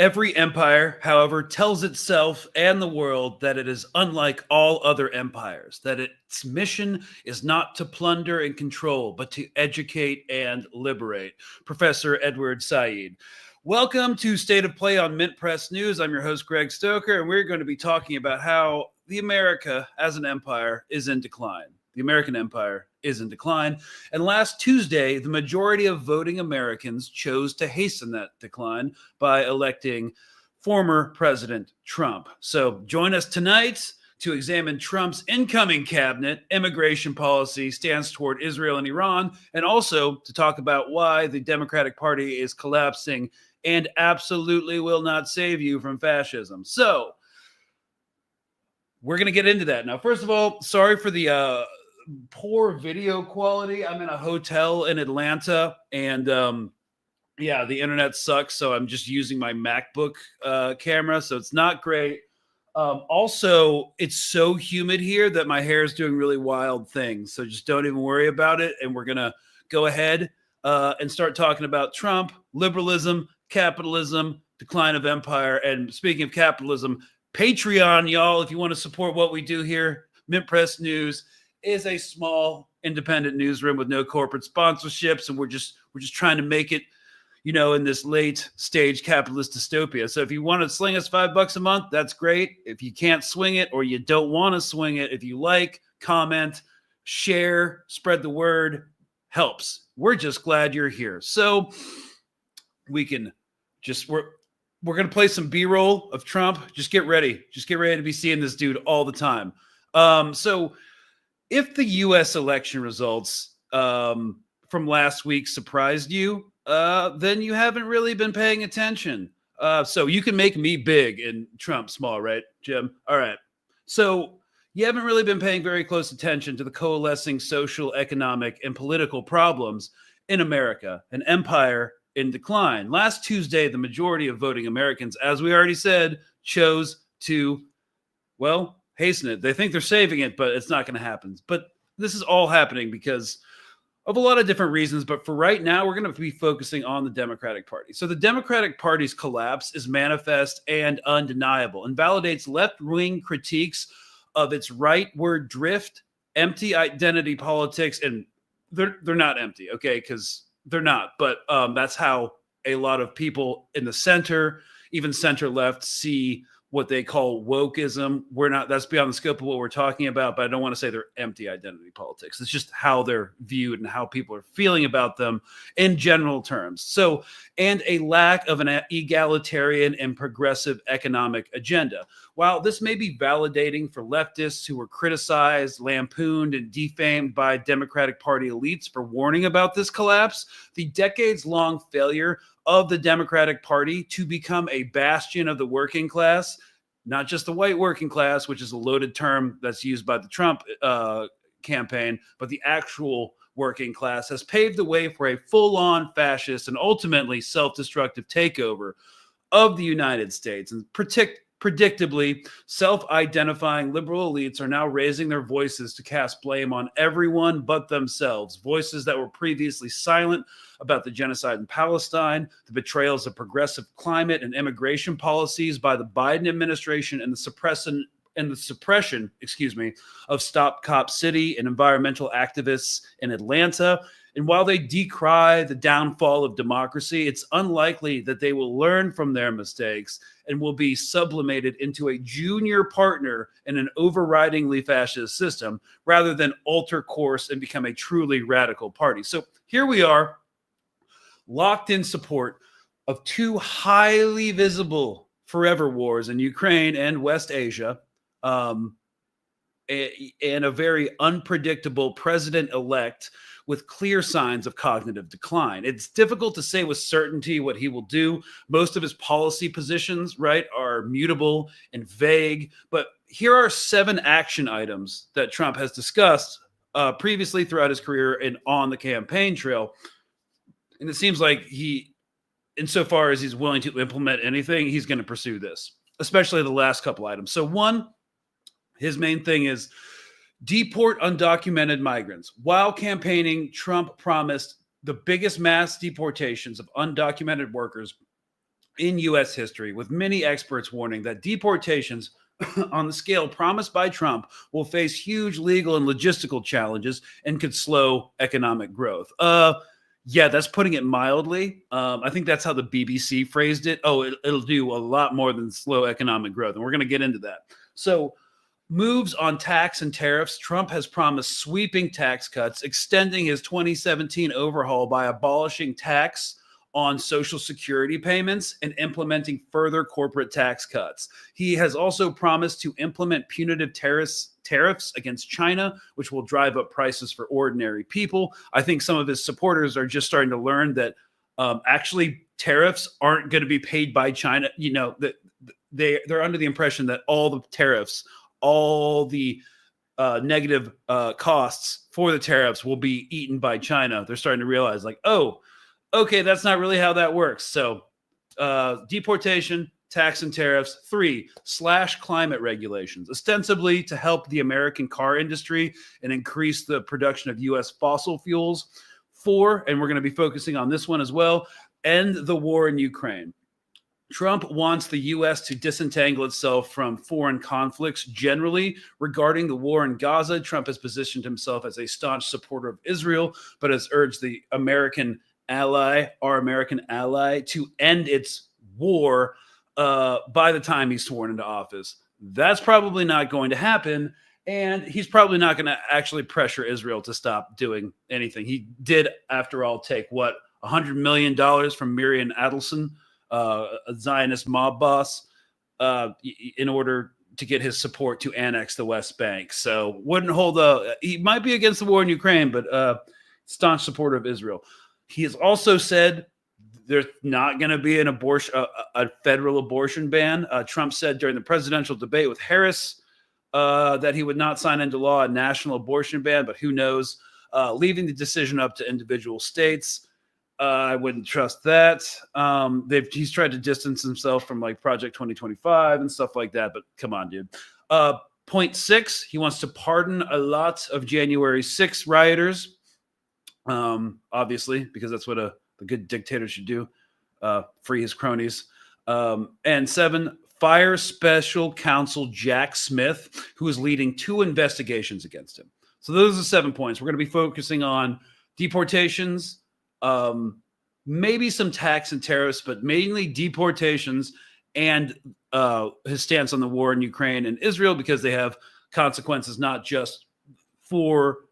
Every empire, however, tells itself and the world that it is unlike all other empires, that its mission is not to plunder and control, but to educate and liberate. Professor Edward Said. Welcome to State of Play on Mint Press News. I'm your host, Greg Stoker, and we're going to be talking about how the America as an empire is in decline. The American empire is in decline. And last Tuesday, the majority of voting Americans chose to hasten that decline by electing former President Trump. So join us tonight to examine Trump's incoming cabinet, immigration policy, stance toward Israel and Iran, and also to talk about why the Democratic Party is collapsing and absolutely will not save you from fascism. So we're going to get into that. Now, first of all, sorry for the poor video quality. I'm in a hotel in Atlanta, and the internet sucks, so I'm just using my MacBook camera, so it's not great. Also, it's so humid here that my hair is doing really wild things, so just don't even worry about it, and we're going to go ahead and start talking about Trump, liberalism, capitalism, decline of empire, and speaking of capitalism, Patreon, y'all, if you want to support what we do here. Mint Press News is a small independent newsroom with no corporate sponsorships, and we're just trying to make it, in this late stage capitalist dystopia. So if you want to sling us $5 a month, that's great. If you can't swing it or you don't want to swing it, if you like, comment, share, spread the word, helps. We're just glad you're here. So we can we're going to play some B-roll of Trump. Just get ready. Just get ready to be seeing this dude all the time. So if the U.S. election results from last week surprised you, then you haven't really been paying attention. So you can make me big and Trump small, right, Jim? All right. So you haven't really been paying very close attention to the coalescing social, economic, and political problems in America, an empire in decline. Last Tuesday, the majority of voting Americans, as we already said, chose to, hasten it. They think they're saving it, but it's not going to happen. But this is all happening because of a lot of different reasons. But for right now, we're going to be focusing on the Democratic Party. So the Democratic Party's collapse is manifest and undeniable and validates left-wing critiques of its rightward drift, empty identity politics, and they're not empty, okay, because they're not. But that's how a lot of people in the center, even center left, see what they call wokeism. That's beyond the scope of what we're talking about, but I don't want to say they're empty identity politics. It's just how they're viewed and how people are feeling about them in general terms. So, and a lack of an egalitarian and progressive economic agenda. While this may be validating for leftists who were criticized, lampooned, and defamed by Democratic Party elites for warning about this collapse, the decades-long failure of the Democratic Party to become a bastion of the working class, not just the white working class, which is a loaded term that's used by the Trump campaign, but the actual working class, has paved the way for a full-on fascist and ultimately self-destructive takeover of the United States. And predictably, self-identifying liberal elites are now raising their voices to cast blame on everyone but themselves, voices that were previously silent about the genocide in Palestine, the betrayals of progressive climate and immigration policies by the Biden administration, and the suppression of Stop Cop City and environmental activists in Atlanta. And while they decry the downfall of democracy, it's unlikely that they will learn from their mistakes and will be sublimated into a junior partner in an overridingly fascist system rather than alter course and become a truly radical party. So here we are, locked in support of two highly visible forever wars in Ukraine and West Asia, and a very unpredictable president-elect with clear signs of cognitive decline. It's difficult to say with certainty what he will do. Most of his policy positions, right, are mutable and vague. But here are 7 action items that Trump has discussed previously throughout his career and on the campaign trail. And it seems like insofar as he's willing to implement anything, he's going to pursue this, especially the last couple items. So one, his main thing is deport undocumented migrants. While campaigning, Trump promised the biggest mass deportations of undocumented workers in U.S. history, with many experts warning that deportations on the scale promised by Trump will face huge legal and logistical challenges and could slow economic growth. Yeah, that's putting it mildly. I think that's how the BBC phrased it. Oh, it'll do a lot more than slow economic growth. And we're going to get into that. So, moves on tax and tariffs. Trump has promised sweeping tax cuts, extending his 2017 overhaul by abolishing tax on Social Security payments and implementing further corporate tax cuts. He has also promised to implement punitive tariffs against China, which will drive up prices for ordinary people. I think some of his supporters are just starting to learn that actually tariffs aren't going to be paid by China. You know, that they're under the impression that all the tariffs, all the negative costs for the tariffs will be eaten by China. They're starting to realize, like, oh, okay, that's not really how that works. So, deportation, tax and tariffs. 3, slash climate regulations, ostensibly to help the American car industry and increase the production of U.S. fossil fuels. 4, and we're going to be focusing on this one as well, end the war in Ukraine. Trump wants the U.S. to disentangle itself from foreign conflicts generally. Regarding the war in Gaza, Trump has positioned himself as a staunch supporter of Israel, but has urged the our American ally, to end its war by the time he's sworn into office. That's probably not going to happen, and he's probably not going to actually pressure Israel to stop doing anything. He did, after all, take, what, $100 million from Miriam Adelson, a Zionist mob boss, in order to get his support to annex the West Bank. So wouldn't hold he might be against the war in Ukraine, but staunch supporter of Israel. He has also said there's not going to be an a federal abortion ban. Trump said during the presidential debate with Harris that he would not sign into law a national abortion ban, but who knows? Leaving the decision up to individual states. I wouldn't trust that. He's tried to distance himself from like Project 2025 and stuff like that, but come on, dude. Point 6, he wants to pardon a lot of January 6 rioters. Obviously, because that's what the good dictator should do, free his cronies. And 7, fire special counsel Jack Smith, who is leading 2 investigations against him. So those are the 7 points. We're going to be focusing on deportations, maybe some tax and tariffs, but mainly deportations and his stance on the war in Ukraine and Israel, because they have consequences not just for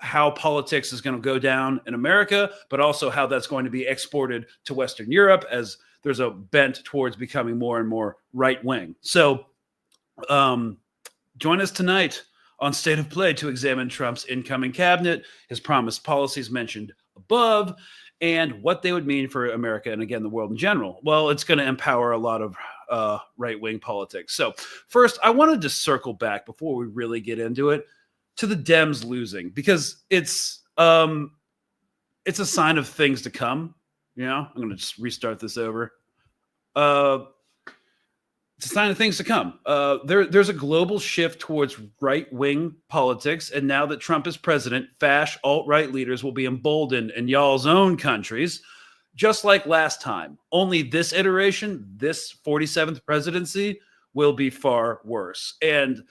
how politics is going to go down in America, but also how that's going to be exported to Western Europe, as there's a bent towards becoming more and more right wing. So join us tonight on State of Play to examine Trump's incoming cabinet, his promised policies mentioned above, and what they would mean for America and, again, the world in general. Well, it's going to empower a lot of right-wing politics. So first, I wanted to circle back before we really get into it to the Dems losing, because it's a sign of things to come. You know, I'm going to just restart this over. It's a sign of things to come. There's a global shift towards right-wing politics, and now that Trump is president, fash alt-right leaders will be emboldened in y'all's own countries, just like last time. Only this iteration, this 47th presidency, will be far worse. And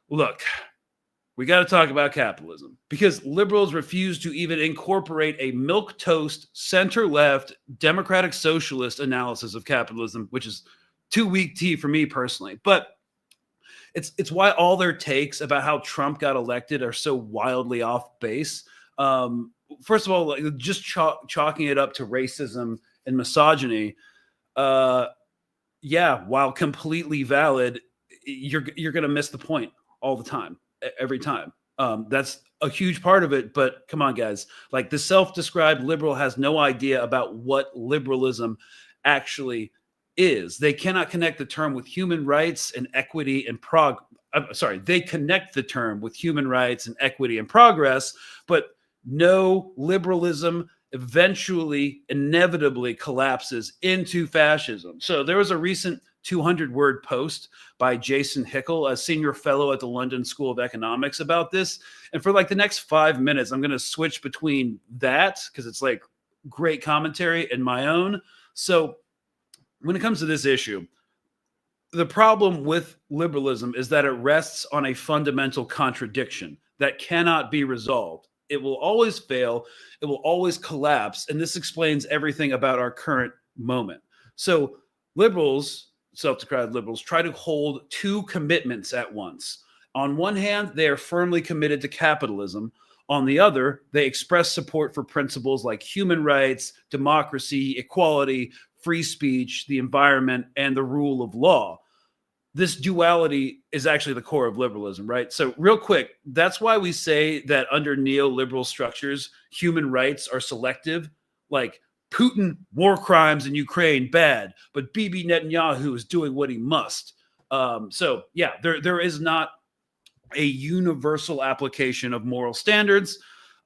look, we got to talk about capitalism, because liberals refuse to even incorporate a milquetoast, center-left, democratic socialist analysis of capitalism, which is too weak tea for me personally. But it's why all their takes about how Trump got elected are so wildly off base. First of all, like, just chalking it up to racism and misogyny. Yeah, while completely valid, you're going to miss the point all the time, every time. That's a huge part of it. But come on, guys. Like, the self-described liberal has no idea about what liberalism actually is. They cannot connect the term with human rights and equity and they connect the term with human rights and equity and progress, but no, liberalism eventually, inevitably collapses into fascism. So there was a recent 200-word post by Jason Hickel, a senior fellow at the London School of Economics, about this. And for like the next 5 minutes, I'm going to switch between that, because it's like great commentary, and my own. So when it comes to this issue, the problem with liberalism is that it rests on a fundamental contradiction that cannot be resolved. It will always fail, it will always collapse, and this explains everything about our current moment. So, liberals, self declared liberals, try to hold two commitments at once. On one hand, they are firmly committed to capitalism. On the other, they express support for principles like human rights, democracy, equality, free speech, the environment, and the rule of law. This duality is actually the core of liberalism, right? So, real quick, that's why we say that under neoliberal structures, human rights are selective. Like Putin, war crimes in Ukraine, bad, but Bibi Netanyahu is doing what he must. So, yeah, there is not a universal application of moral standards.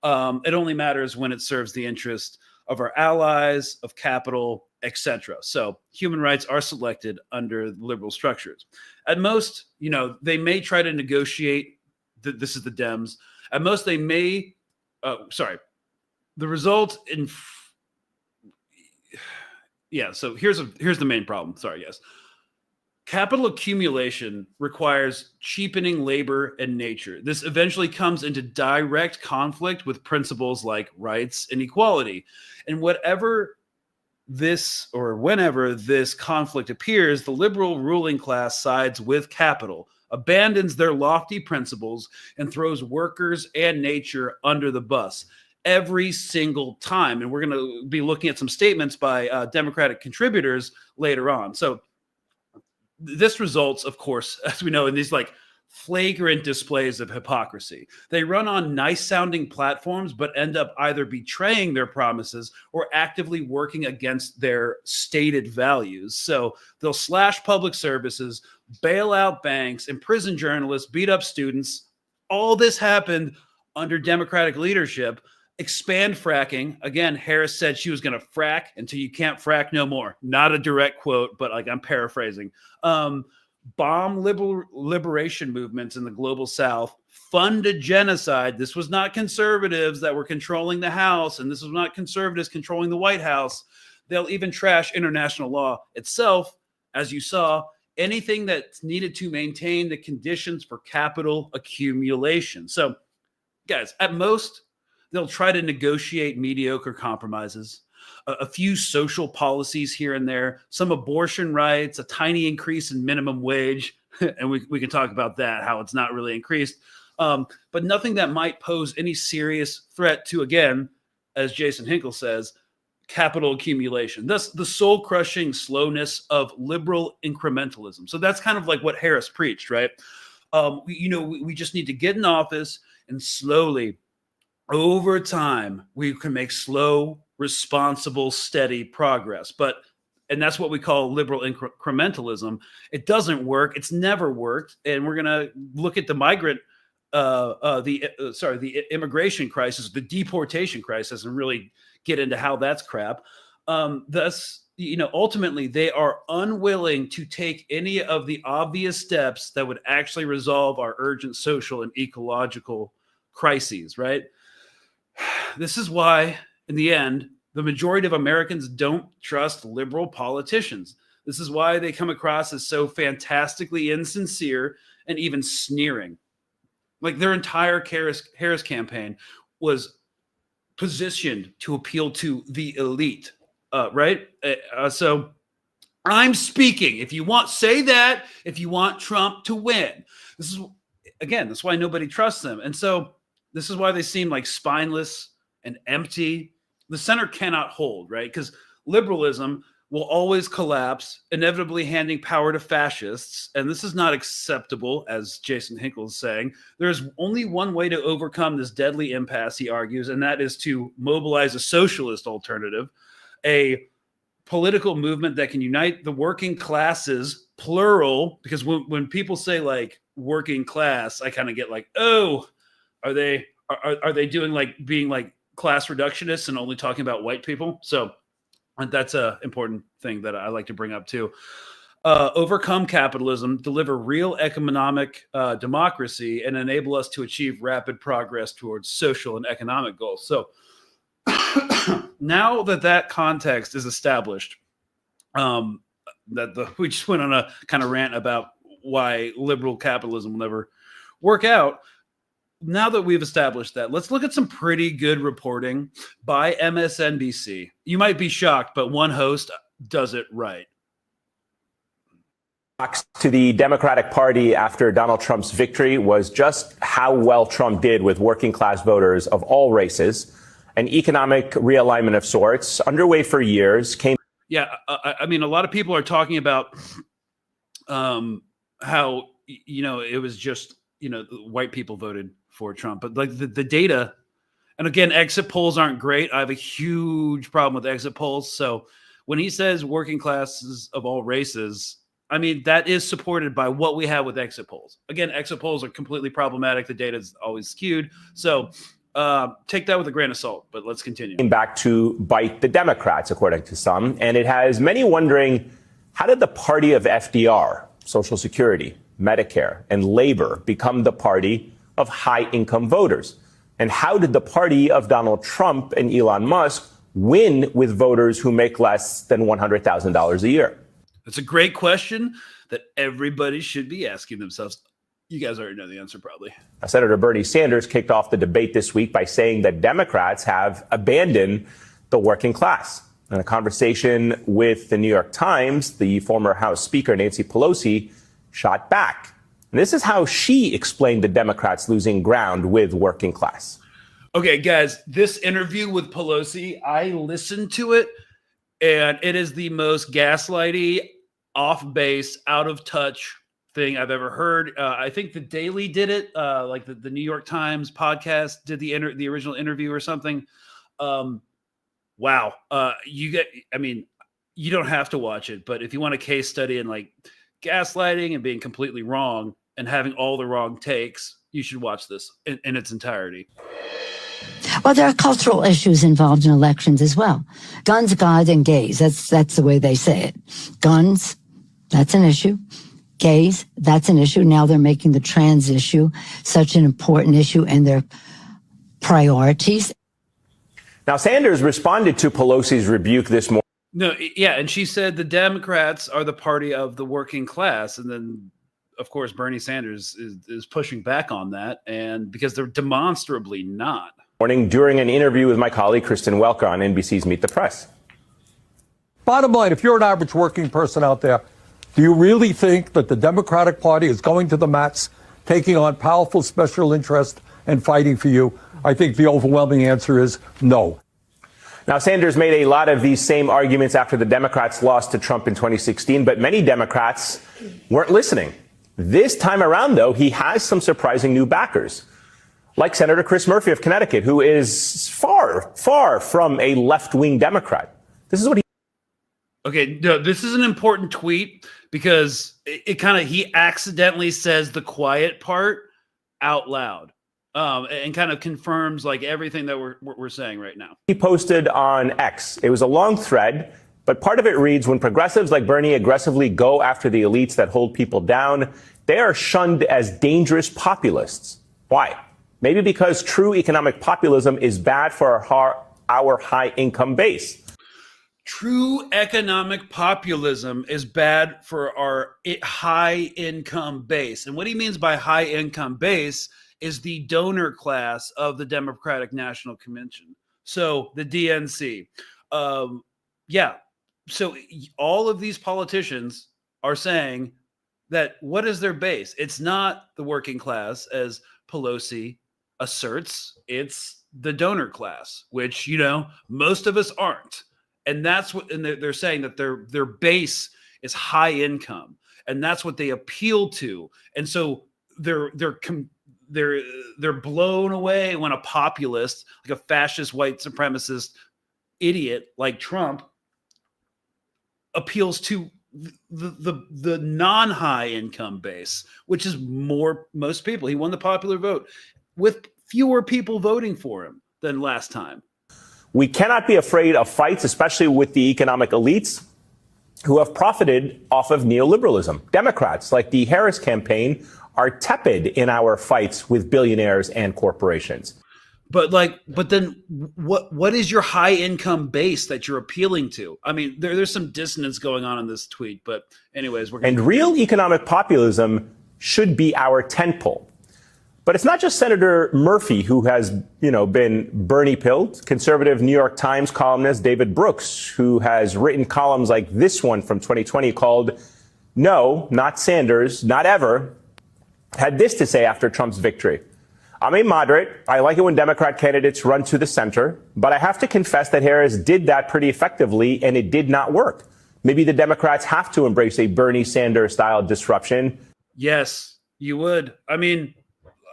It only matters when it serves the interest of our allies, of capital, etc. So human rights are selected under liberal structures. At most, they may try to negotiate. This is the Dems. At most, they may. The result in. Yeah. So here's the main problem. Sorry, yes. Capital accumulation requires cheapening labor and nature. This eventually comes into direct conflict with principles like rights and equality. And whenever this conflict appears, the liberal ruling class sides with capital, abandons their lofty principles, and throws workers and nature under the bus every single time. And we're going to be looking at some statements by Democratic contributors later on. So this results, of course, as we know, in these like flagrant displays of hypocrisy. They run on nice sounding platforms, but end up either betraying their promises or actively working against their stated values. So they'll slash public services, bail out banks, imprison journalists, beat up students. All this happened under Democratic leadership. Expand fracking. Again, Harris said she was going to frack until you can't frack no more. Not a direct quote, but like I'm paraphrasing. Bomb liberation movements in the global south, fund a genocide. This was not conservatives that were controlling the House, and this was not conservatives controlling the White House. They'll even trash international law itself, as you saw, anything that's needed to maintain the conditions for capital accumulation. So, guys, at most, they'll try to negotiate mediocre compromises, a few social policies here and there, some abortion rights, a tiny increase in minimum wage. And we can talk about that, how it's not really increased, but nothing that might pose any serious threat to, again, as Jason Hinkle says, capital accumulation, thus the soul-crushing slowness of liberal incrementalism. So that's kind of like what Harris preached, right? We just need to get in office and slowly, over time, we can make slow, responsible, steady progress. And that's what we call liberal incrementalism. It doesn't work. It's never worked. And we're going to look at the the immigration crisis, the deportation crisis, and really get into how that's crap. Thus, ultimately, they are unwilling to take any of the obvious steps that would actually resolve our urgent social and ecological crises, right? This is why, in the end, the majority of Americans don't trust liberal politicians. This is why they come across as so fantastically insincere and even sneering. Like their entire Harris campaign was positioned to appeal to the elite, right? So I'm speaking. If you want, say that. If you want Trump to win, that's why nobody trusts them. And so this is why they seem like spineless and empty. The center cannot hold, right? Because liberalism will always collapse, inevitably handing power to fascists. And this is not acceptable, as Jason Hinkle is saying. There's only one way to overcome this deadly impasse, he argues, and that is to mobilize a socialist alternative, a political movement that can unite the working classes, plural, because when people say like working class, I kind of get like, oh, are they doing like being like class reductionists and only talking about white people? So that's an important thing that I like to bring up too. Overcome capitalism, deliver real economic democracy, and enable us to achieve rapid progress towards social and economic goals. So now that context is established, we just went on a kind of rant about why liberal capitalism will never work out. Now that we've established that, let's look at some pretty good reporting by MSNBC. You might be shocked, but one host does it right. To the Democratic Party after Donald Trump's victory was just how well Trump did with working class voters of all races. An economic realignment of sorts underway for years came. Yeah, I mean, a lot of people are talking about how, it was just, white people voted for Trump. But like the data, and again, exit polls aren't great. I have a huge problem with exit polls. So when he says working classes of all races, I mean, that is supported by what we have with exit polls. Again, exit polls are completely problematic. The data is always skewed. So take that with a grain of salt, but let's continue. Back to bite the Democrats, according to some. And it has many wondering, how did the party of FDR, Social Security, Medicare, and labor become the party of high-income voters? And how did the party of Donald Trump and Elon Musk win with voters who make less than $100,000 a year? That's a great question that everybody should be asking themselves. You guys already know the answer, probably. Senator Bernie Sanders kicked off the debate this week by saying that Democrats have abandoned the working class. In a conversation with the New York Times, the former House Speaker, Nancy Pelosi, shot back. And this is how she explained the Democrats losing ground with working class. Okay, guys, this interview with Pelosi, I listened to it, and it is the most gaslighty, off base, out of touch thing I've ever heard. I think the Daily did it, like the New York Times podcast did the original interview or something. Wow. You don't have to watch it, but if you want a case study in like gaslighting and being completely wrong and having all the wrong takes, you should watch this in its entirety. Well, there are cultural issues involved in elections as well. Guns, God, and gays. That's the way they say it. Guns, that's an issue. Gays, that's an issue. Now they're making the trans issue such an important issue in their priorities. Now, Sanders responded to Pelosi's rebuke this morning. No, yeah, and she said the Democrats are the party of the working class, and then, of course, Bernie Sanders is pushing back on that, and because they're demonstrably not. Morning during an interview with my colleague Kristen Welker on NBC's Meet the Press. Bottom line, if you're an average working person out there, do you really think that the Democratic Party is going to the mats, taking on powerful special interests and fighting for you? I think the overwhelming answer is no. Now, Sanders made a lot of these same arguments after the Democrats lost to Trump in 2016, but many Democrats weren't listening. This time around, though, he has some surprising new backers, like Senator Chris Murphy of Connecticut, who is far, far from a left-wing Democrat. This is what he... Okay, no, this is an important tweet because he accidentally says the quiet part out loud. And kind of confirms like everything that we're saying right now. He posted on X. It was a long thread, but part of it reads, when progressives like Bernie aggressively go after the elites that hold people down, they are shunned as dangerous populists. Why? Maybe because true economic populism is bad for our high-income base. True economic populism is bad for our high-income base. And what he means by high-income base is the donor class of the Democratic National Convention. So the DNC. So all of these politicians are saying that what is their base? It's not the working class, as Pelosi asserts. It's the donor class, which, most of us aren't. And that's what, and they're saying that their base is high income, and that's what they appeal to. And so they're blown away when a populist, like a fascist white supremacist idiot like Trump, appeals to the non-high income base, which is most people. He won the popular vote with fewer people voting for him than last time. We cannot be afraid of fights, especially with the economic elites who have profited off of neoliberalism. Democrats, like the Harris campaign, are tepid in our fights with billionaires and corporations. but then what is your high income base that you're appealing to? I mean, there's some dissonance going on in this tweet, but anyways, and real economic populism should be our tentpole. But it's not just Senator Murphy who has, been Bernie-pilled. Conservative New York Times columnist David Brooks, who has written columns like this one from 2020 called "No, Not Sanders, Not Ever," had this to say after Trump's victory. "I'm a moderate. I like it when Democrat candidates run to the center, but I have to confess that Harris did that pretty effectively, and it did not work. Maybe the Democrats have to embrace a Bernie Sanders-style disruption." Yes, you would. I mean,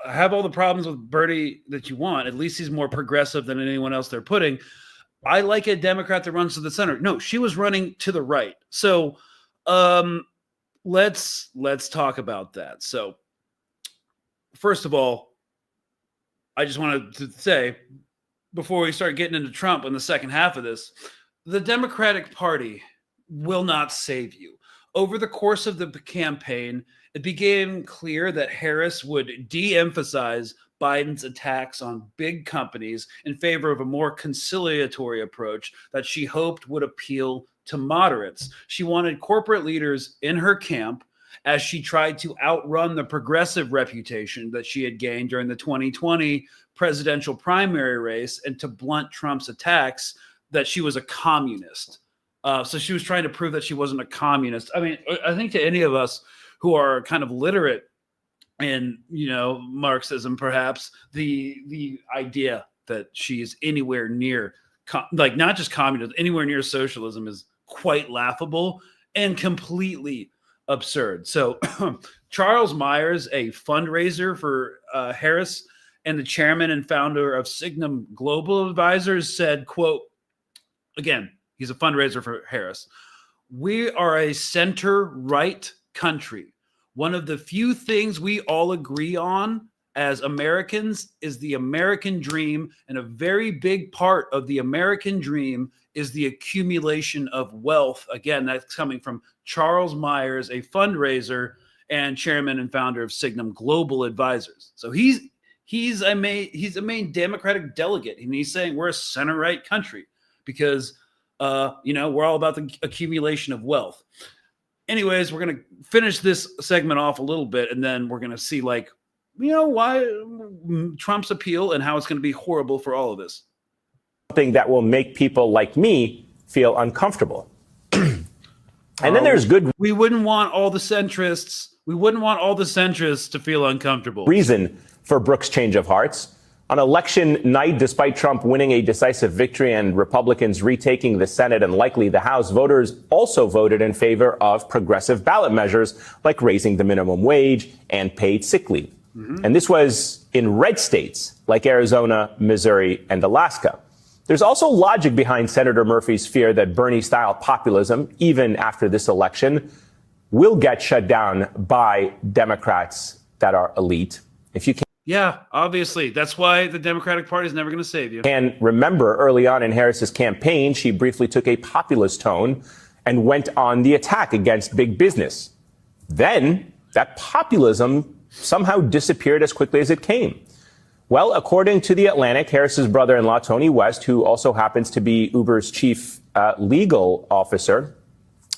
have all the problems with Bernie that you want. At least he's more progressive than anyone else they're putting. I like a Democrat that runs to the center. No, she was running to the right. So let's talk about that. So first of all, I just wanted to say, before we start getting into Trump in the second half of this, the Democratic Party will not save you. Over the course of the campaign, it became clear that Harris would de-emphasize Biden's attacks on big companies in favor of a more conciliatory approach that she hoped would appeal to moderates. She wanted corporate leaders in her camp as she tried to outrun the progressive reputation that she had gained during the 2020 presidential primary race and to blunt Trump's attacks that she was a communist. So she was trying to prove that she wasn't a communist. I mean, I think to any of us who are kind of literate in, Marxism, perhaps the idea that she is anywhere near, not just communism, anywhere near socialism is quite laughable and completely absurd. So Charles Myers, a fundraiser for Harris and the chairman and founder of Signum Global Advisors, said, quote, again, he's a fundraiser for Harris, "We are a center-right country. One of the few things we all agree on as Americans is the American dream, and a very big part of the American dream is the accumulation of wealth." Again, that's coming from Charles Myers, a fundraiser and chairman and founder of Signum Global Advisors. So he's a main Democratic delegate, and he's saying we're a center-right country because we're all about the accumulation of wealth. Anyways, we're going to finish this segment off a little bit, and then we're going to see, why Trump's appeal and how it's going to be horrible for all of us. Something that will make people like me feel uncomfortable. And then there's good We wouldn't want all the centrists to feel uncomfortable. Reason for Brooks' change of hearts. On election night, despite Trump winning a decisive victory and Republicans retaking the Senate and likely the House, voters also voted in favor of progressive ballot measures like raising the minimum wage and paid sick leave. And this was in red states like Arizona, Missouri, and Alaska. There's also logic behind Senator Murphy's fear that Bernie-style populism, even after this election, will get shut down by Democrats that are elite. If you Yeah, obviously. That's why the Democratic Party is never going to save you. And remember, early on in Harris's campaign, she briefly took a populist tone and went on the attack against big business. Then that populism somehow disappeared as quickly as it came. Well, according to The Atlantic, Harris's brother-in-law, Tony West, who also happens to be Uber's chief legal officer,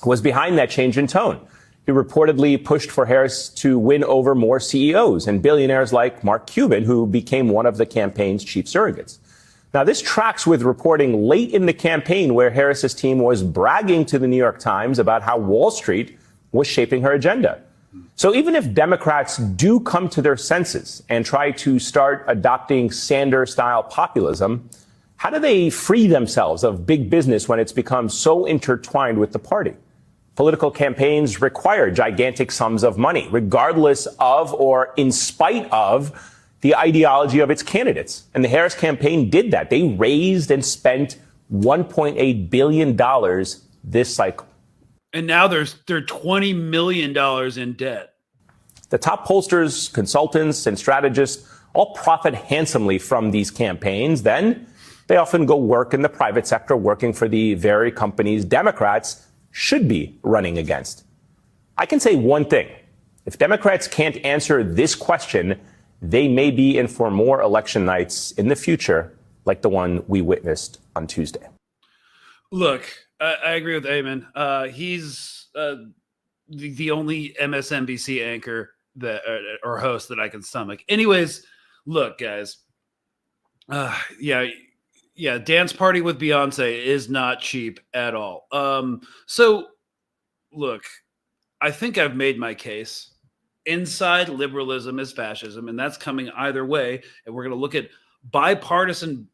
was behind that change in tone. He reportedly pushed for Harris to win over more CEOs and billionaires like Mark Cuban, who became one of the campaign's chief surrogates. Now, this tracks with reporting late in the campaign where Harris's team was bragging to the New York Times about how Wall Street was shaping her agenda. So even if Democrats do come to their senses and try to start adopting Sanders-style populism, how do they free themselves of big business when it's become so intertwined with the party? Political campaigns require gigantic sums of money, regardless of or in spite of the ideology of its candidates. And the Harris campaign did that. They raised and spent $1.8 billion this cycle. And now they're $20 million in debt. The top pollsters, consultants, and strategists all profit handsomely from these campaigns. Then they often go work in the private sector, working for the very companies Democrats should be running against. I can say one thing. If Democrats can't answer this question, they may be in for more election nights in the future, like the one we witnessed on Tuesday. Look, I agree with Eamon. He's the only MSNBC anchor that or host that I can stomach. Anyways, look, guys. Yeah. Dance party with Beyonce is not cheap at all. So look, I think I've made my case. Inside liberalism is fascism, and that's coming either way. And we're going to look at bipartisan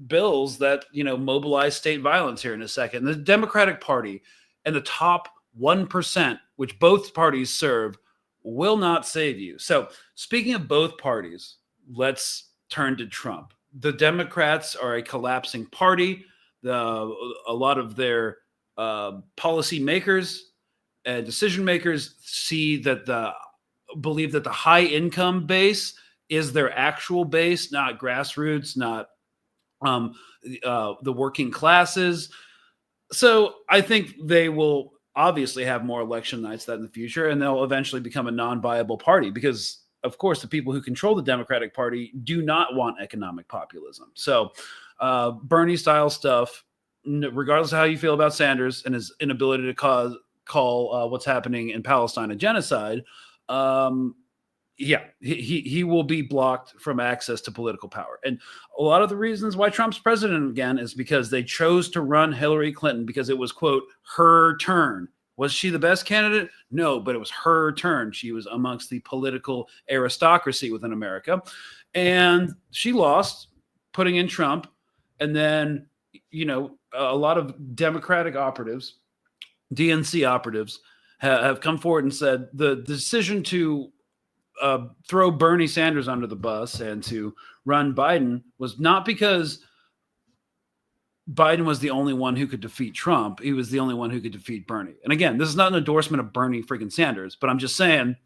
bills that mobilize state violence here in a second. The Democratic Party and the top 1%, which both parties serve, will not save you. So speaking of both parties, let's turn to Trump. The Democrats are a collapsing party. A lot of their policy makers and decision makers believe that the high income base is their actual base, not grassroots, not the working classes. So I think they will obviously have more election nights that in the future, and they'll eventually become a non-viable party because, of course, the people who control the Democratic Party do not want economic populism. So Bernie-style stuff, regardless of how you feel about Sanders and his inability to call what's happening in Palestine a genocide, he will be blocked from access to political power. And a lot of the reasons why Trump's president again is because they chose to run Hillary Clinton because it was, quote, her turn. Was she the best candidate? No, but it was her turn. She was amongst the political aristocracy within America. And she lost, putting in Trump. And then, a lot of Democratic operatives, DNC operatives, have come forward and said the decision to throw Bernie Sanders under the bus and to run Biden was not because Biden was the only one who could defeat Trump. He was the only one who could defeat Bernie. And again, this is not an endorsement of Bernie freaking Sanders, but I'm just saying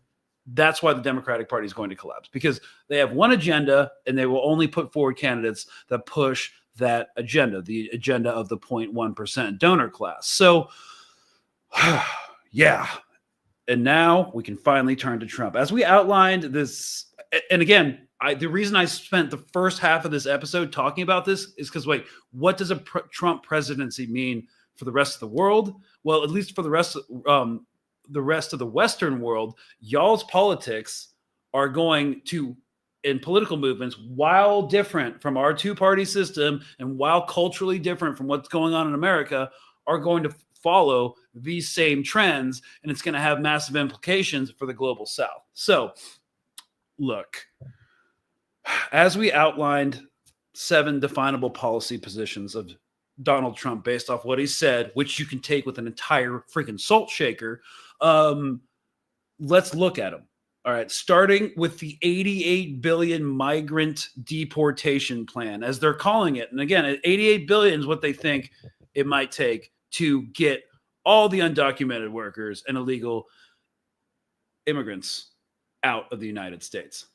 that's why the Democratic Party is going to collapse, because they have one agenda and they will only put forward candidates that push that agenda, the agenda of the 0.1% donor class. So, yeah. And now we can finally turn to Trump. As we outlined this, and again, the reason I spent the first half of this episode talking about this is because, what does a Trump presidency mean for the rest of the world? Well, at least for the rest of the Western world, y'all's politics are going to, in political movements, while different from our two-party system and while culturally different from what's going on in America, are going to follow these same trends, and it's going to have massive implications for the global South. So, look, as we outlined 7 definable policy positions of Donald Trump based off what he said, which you can take with an entire freaking salt shaker, let's look at them. All right, starting with the 88 billion migrant deportation plan, as they're calling it. And again, 88 billion is what they think it might take to get all the undocumented workers and illegal immigrants out of the United States.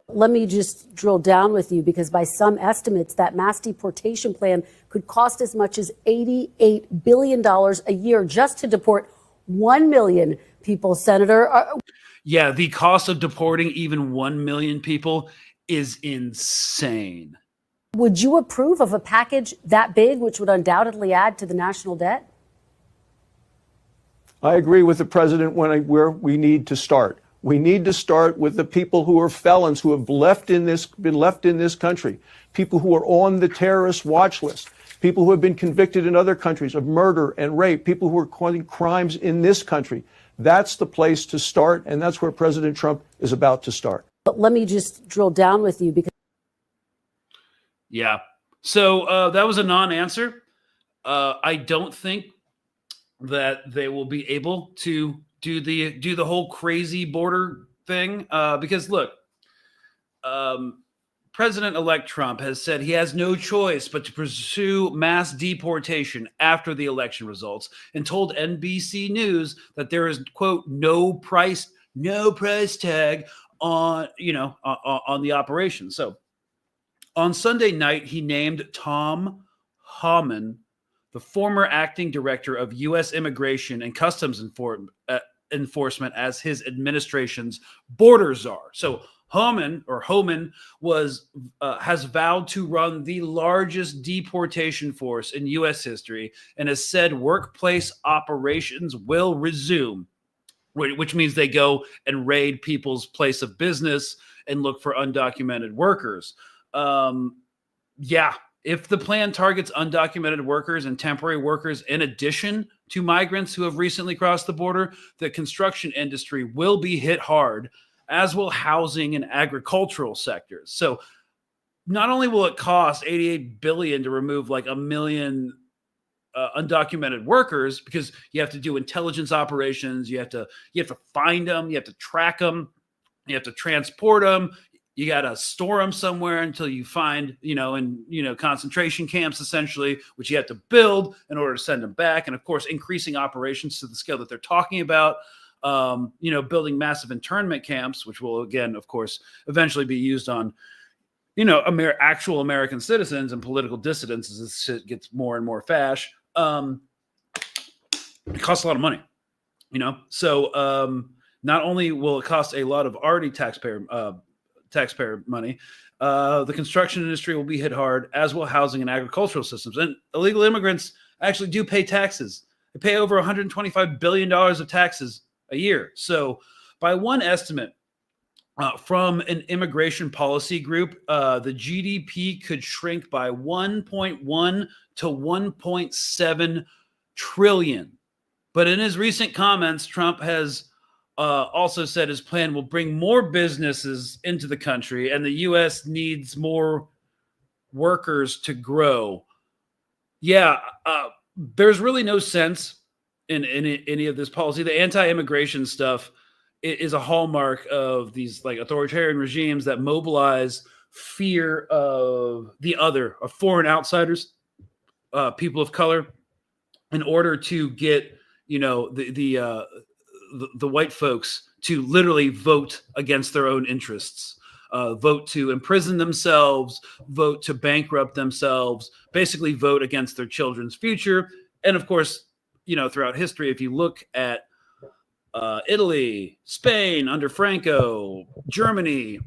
Let me just drill down with you, because by some estimates, that mass deportation plan could cost as much as $88 billion a year just to deport 1 million people, Senator. Yeah, the cost of deporting even 1 million people is insane. Would you approve of a package that big, which would undoubtedly add to the national debt? I agree with the president where we need to start. We need to start with the people who are felons, who have been left in this country, people who are on the terrorist watch list, people who have been convicted in other countries of murder and rape, people who are committing crimes in this country. That's the place to start, and that's where President Trump is about to start. But let me just drill down with you, because so that was a non-answer. I don't think that they will be able to do the whole crazy border thing because look, President-elect Trump has said he has no choice but to pursue mass deportation after the election results, and told NBC News that there is, quote, no price tag on on the operation. So on Sunday night, he named Tom Homan, the former acting director of U.S. Immigration and Customs Enforcement, as his administration's border czar. So Homan was has vowed to run the largest deportation force in U.S. history and has said workplace operations will resume, which means they go and raid people's place of business and look for undocumented workers. Yeah, if the plan targets undocumented workers and temporary workers in addition to migrants who have recently crossed the border, the construction industry will be hit hard, as will housing and agricultural sectors. So not only will it cost $88 billion to remove like 1 million undocumented workers, because you have to do intelligence operations, you have to find them, you have to track them, you have to transport them, you got to store them somewhere until you find, in concentration camps, essentially, which you have to build in order to send them back. And of course, increasing operations to the scale that they're talking about, building massive internment camps, which will, again, of course, eventually be used on, actual American citizens and political dissidents as this shit gets more and more fash. It costs a lot of money, So not only will it cost a lot of already taxpayer money, the construction industry will be hit hard, as will housing and agricultural systems. And illegal immigrants actually do pay taxes. They pay over $125 billion of taxes a year. So by one estimate from an immigration policy group, the GDP could shrink by 1.1 to 1.7 trillion. But in his recent comments, Trump has also said his plan will bring more businesses into the country, and the U.S. needs more workers to grow. Yeah, there's really no sense in any of this policy. The anti-immigration stuff is a hallmark of these like authoritarian regimes that mobilize fear of the other, of foreign outsiders, people of color, in order to get the white folks to literally vote against their own interests, vote to imprison themselves, vote to bankrupt themselves, basically vote against their children's future. And of course, throughout history, if you look at Italy, Spain under Franco, Germany,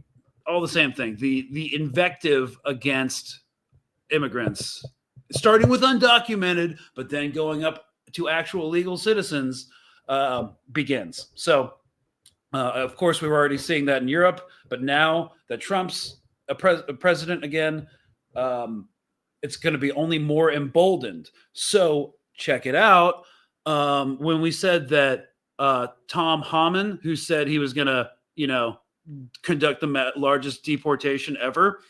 all the same thing. The invective against immigrants, starting with undocumented, but then going up to actual legal citizens, begins. So, of course, we were already seeing that in Europe, but now that Trump's a president again, it's going to be only more emboldened. So check it out. When we said that Tom Homan, who said he was going to, conduct the largest deportation ever,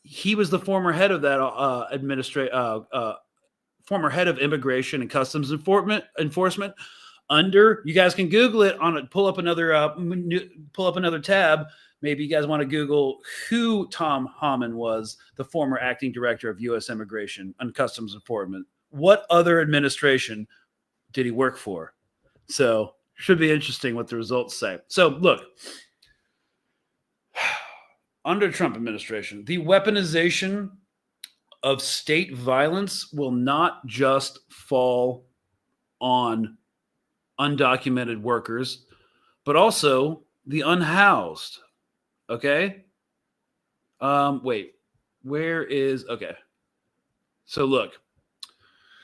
he was the former head of that former head of immigration and customs enforcement under, you guys can Google it pull up another tab. Maybe you guys want to Google who Tom Homan was, the former acting director of U.S. Immigration and Customs Enforcement. What other administration did he work for? So should be interesting what the results say. So look, under Trump administration, the weaponization of state violence will not just fall on undocumented workers, but also the unhoused. Okay. Wait, where is, okay. So look,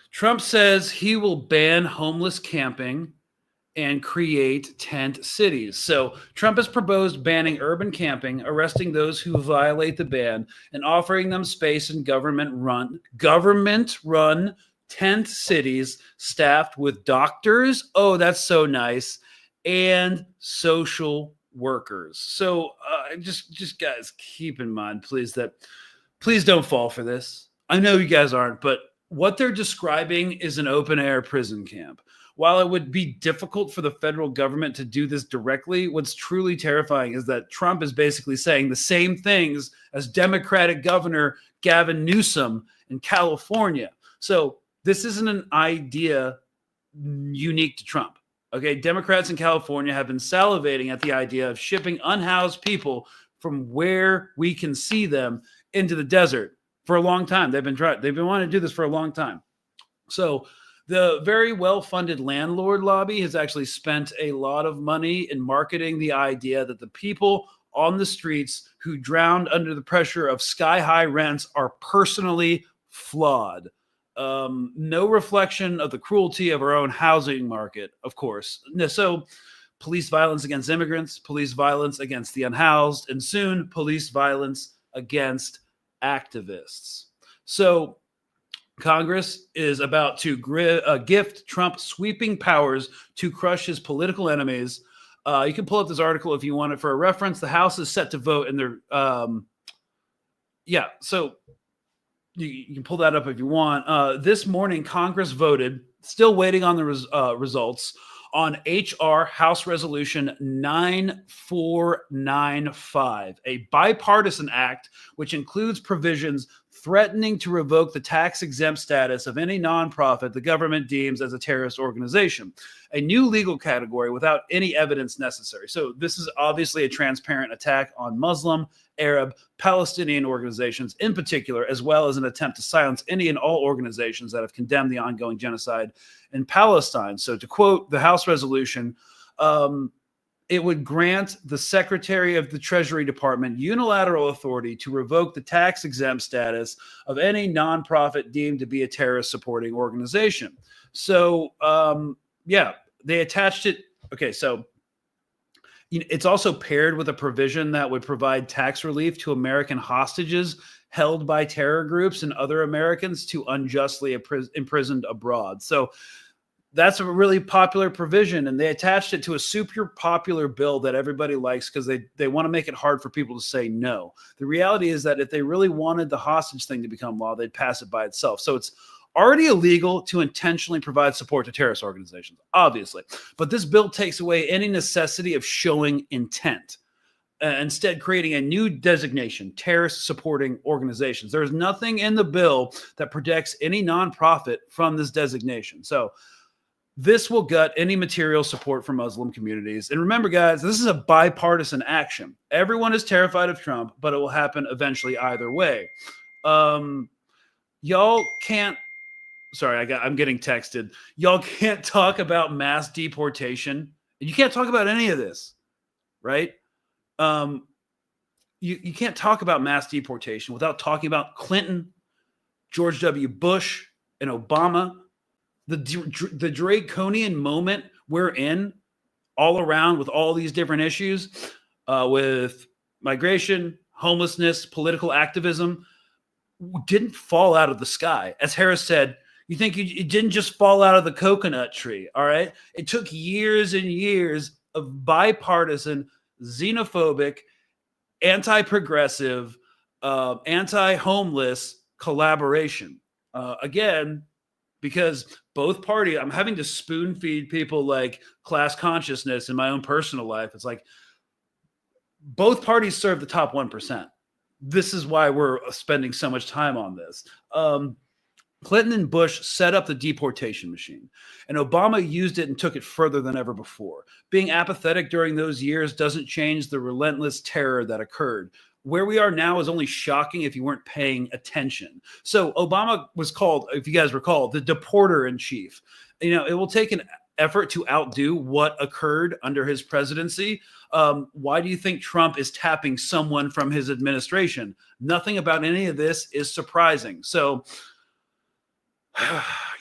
Trump says he will ban homeless camping and create tent cities. So Trump has proposed banning urban camping, arresting those who violate the ban, and offering them space in government-run tent cities staffed with doctors. Oh, that's so nice. And social workers. So just guys, keep in mind, please don't fall for this. I know you guys aren't, but what they're describing is an open-air prison camp. While it would be difficult for the federal government to do this directly, what's truly terrifying is that Trump is basically saying the same things as Democratic Governor Gavin Newsom in California. So this isn't an idea unique to Trump. Okay, Democrats in California have been salivating at the idea of shipping unhoused people from where we can see them into the desert for a long time. They've been wanting to do this for a long time. So The very well-funded landlord lobby has actually spent a lot of money in marketing the idea that the people on the streets who drowned under the pressure of sky-high rents are personally flawed. No reflection of the cruelty of our own housing market, of course. So police violence against immigrants, police violence against the unhoused, and soon police violence against activists. So Congress is about to gift Trump sweeping powers to crush his political enemies. You can pull up this article if you want it for a reference. The House is set to vote, and so you can pull that up if you want. This morning, Congress voted, still waiting on the results, on H.R. House Resolution 9495, a bipartisan act which includes provisions threatening to revoke the tax-exempt status of any nonprofit the government deems as a terrorist organization, a new legal category without any evidence necessary. So this is obviously a transparent attack on Muslim, Arab, Palestinian organizations in particular, as well as an attempt to silence any and all organizations that have condemned the ongoing genocide in Palestine. So to quote the House resolution, it would grant the Secretary of the Treasury Department unilateral authority to revoke the tax-exempt status of any nonprofit deemed to be a terrorist-supporting organization. So, they attached it. Okay, so it's also paired with a provision that would provide tax relief to American hostages held by terror groups and other Americans to unjustly imprisoned abroad. So that's a really popular provision, and they attached it to a super popular bill that everybody likes because they want to make it hard for people to say no. The reality is that if they really wanted the hostage thing to become law, they'd pass it by itself. So it's already illegal to intentionally provide support to terrorist organizations, obviously. But this bill takes away any necessity of showing intent, instead creating a new designation, terrorist supporting organizations. There's nothing in the bill that protects any nonprofit from this designation. So this will gut any material support for Muslim communities. And remember, guys, this is a bipartisan action. Everyone is terrified of Trump, but it will happen eventually either way. Y'all can't, sorry, I'm getting texted. Y'all can't talk about mass deportation. You can't talk about any of this, right? You can't talk about mass deportation without talking about Clinton, George W. Bush, and Obama. The draconian moment we're in all around with all these different issues, with migration, homelessness, political activism, didn't fall out of the sky. As Harris said, you think it didn't just fall out of the coconut tree, all right? It took years and years of bipartisan, xenophobic, anti-progressive, anti-homeless collaboration. Again, because both parties, I'm having to spoon feed people like class consciousness in my own personal life. It's like both parties serve the top 1%. This is why we're spending so much time on this. Clinton and Bush set up the deportation machine, and Obama used it and took it further than ever before. Being apathetic during those years doesn't change the relentless terror that occurred. Where we are now is only shocking if you weren't paying attention. So Obama was called, if you guys recall, the deporter in chief. You know, it will take an effort to outdo what occurred under his presidency. Why do you think Trump is tapping someone from his administration? Nothing about any of this is surprising. So,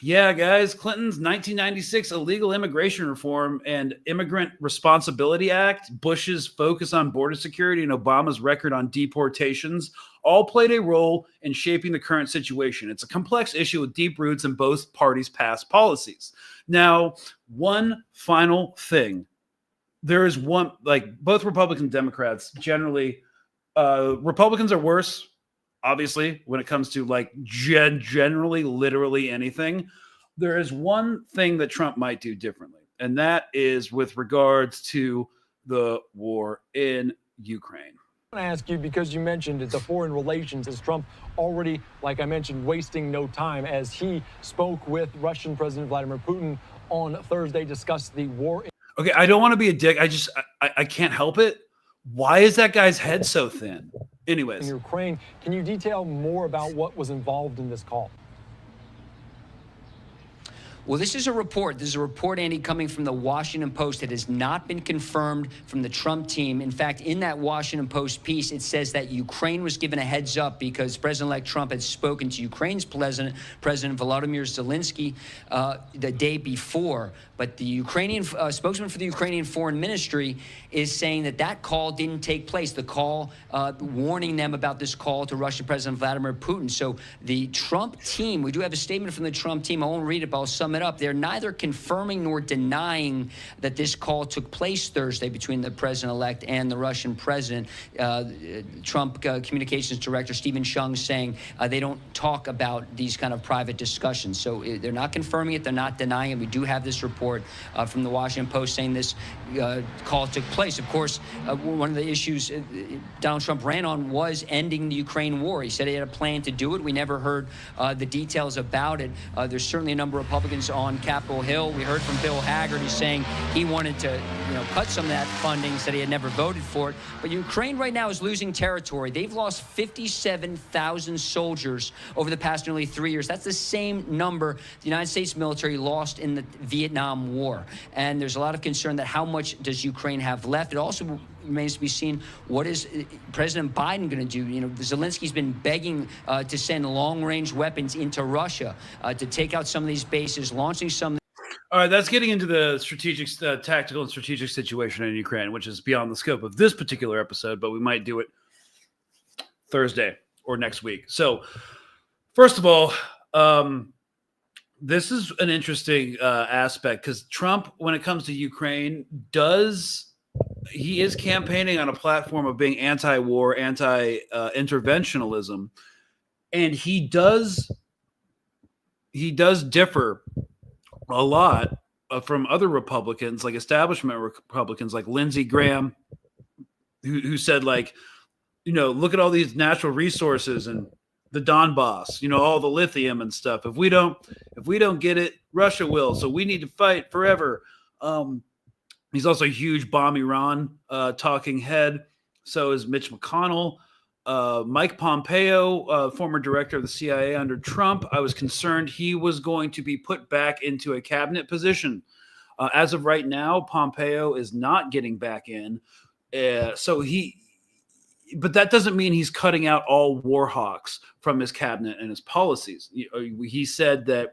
yeah, guys, Clinton's 1996 illegal immigration reform and Immigrant Responsibility Act, Bush's focus on border security, and Obama's record on deportations all played a role in shaping the current situation. It's a complex issue with deep roots in both parties' past policies. Now, one final thing. There is one, like both Republicans and Democrats, generally, Republicans are worse, obviously, when it comes to like generally, literally anything. There is one thing that Trump might do differently, and that is with regards to the war in Ukraine. I want to ask you, because you mentioned the foreign relations, is Trump already, like I mentioned, wasting no time as he spoke with Russian President Vladimir Putin on Thursday, discussed the war. Okay, I don't want to be a dick. I can't help it. Why is that guy's head so thin? Anyways. In Ukraine, can you detail more about what was involved in this call? Well, this is a report. This is a report, Andy, coming from the Washington Post that has not been confirmed from the Trump team. In fact, in that Washington Post piece, it says that Ukraine was given a heads up because President-elect Trump had spoken to Ukraine's President Volodymyr Zelensky the day before. But the Ukrainian spokesman for the Ukrainian Foreign Ministry is saying that that call didn't take place. The call warning them about this call to Russian President Vladimir Putin. So the Trump team, we do have a statement from the Trump team. I won't read it, but I'll sum it up. They're neither confirming nor denying that this call took place Thursday between the president-elect and the Russian president. Trump communications director Stephen Chung saying they don't talk about these kind of private discussions. So they're not confirming it. They're not denying it. We do have this report from the Washington Post saying this call took place. Of course, one of the issues Donald Trump ran on was ending the Ukraine war. He said he had a plan to do it. We never heard the details about it. There's certainly a number of Republicans on Capitol Hill. We heard from Bill Haggard. He's saying he wanted to cut some of that funding, said he had never voted for it. But Ukraine right now is losing territory. They've lost 57,000 soldiers over the past nearly 3 years. That's the same number the United States military lost in the Vietnam War. And there's a lot of concern that how much does Ukraine have left? It also remains to be seen what is President Biden going to do. Zelensky's been begging to send long-range weapons into Russia to take out some of these bases, launching some. All right, that's getting into the strategic, tactical and strategic situation in Ukraine, which is beyond the scope of this particular episode, but we might do it Thursday or next week. So, first of all, this is an interesting aspect because Trump, when it comes to Ukraine, he is campaigning on a platform of being anti-war, anti-interventionalism, and he does differ a lot from other Republicans, like establishment Republicans, like Lindsey Graham, who said, look at all these natural resources and the Donbass, all the lithium and stuff. If we don't get it, Russia will. So we need to fight forever. He's also a huge bomb Iran talking head. So is Mitch McConnell. Mike Pompeo, former director of the CIA under Trump, I was concerned he was going to be put back into a cabinet position. As of right now, Pompeo is not getting back in. But that doesn't mean he's cutting out all war hawks from his cabinet and his policies. He said